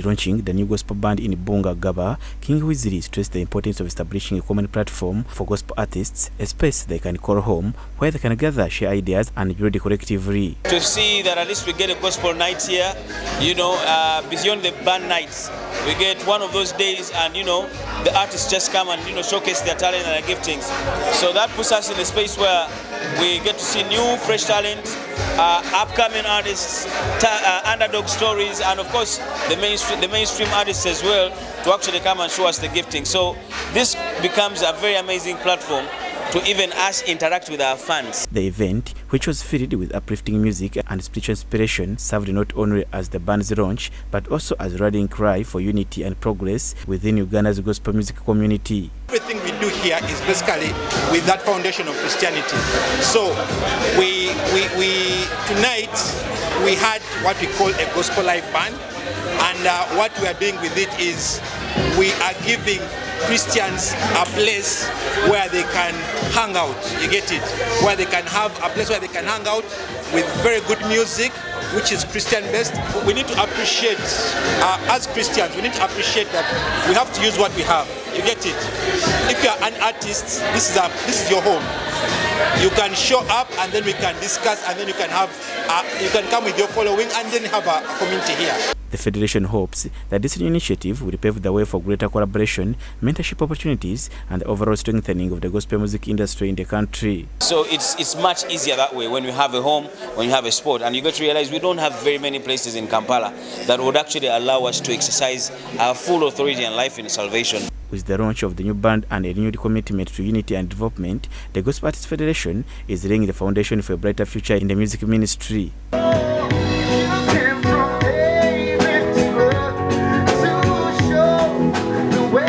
launching the new gospel band in Bunga Gaba, King Wesley stressed the importance of establishing a common platform for gospel artists, a space they can call home, where they can gather, share ideas, and build collectively. To see that at least we get a gospel night here, beyond the band nights, we get one of those days, and the artists just come and showcase their talent and their giftings. So that puts us in a space where we get to see new, fresh talent, upcoming artists, underdog stories, and of course the mainstream artists as well, to actually come and show us the gifting. So this becomes a very amazing platform to even us interact with our fans. The event, which was filled with uplifting music and spiritual inspiration, served not only as the band's launch, but also as a rallying cry for unity and progress within Uganda's gospel music community. Everything we do here is basically with that foundation of Christianity. So tonight we had what we call a gospel live band, and what we are doing with it is we are giving Christians a place where they can hang out, you get it? Where they can have a place where they can hang out with very good music, which is Christian based. We need to appreciate, as Christians, we need to appreciate that we have to use what we have, you get it? If you are an artist, this is your home. You can show up, and then we can discuss, and then you can come with your following, and then have a community here. The Federation hopes that this new initiative will pave the way for greater collaboration, mentorship opportunities, and the overall strengthening of the gospel music industry in the country. So it's much easier that way when you have a home, when you have a sport, and you get to realize we don't have very many places in Kampala that would actually allow us to exercise our full authority and life in salvation. With the launch of the new band and a renewed commitment to unity and development, the Gospel Artists Federation is laying the foundation for a brighter future in the music ministry.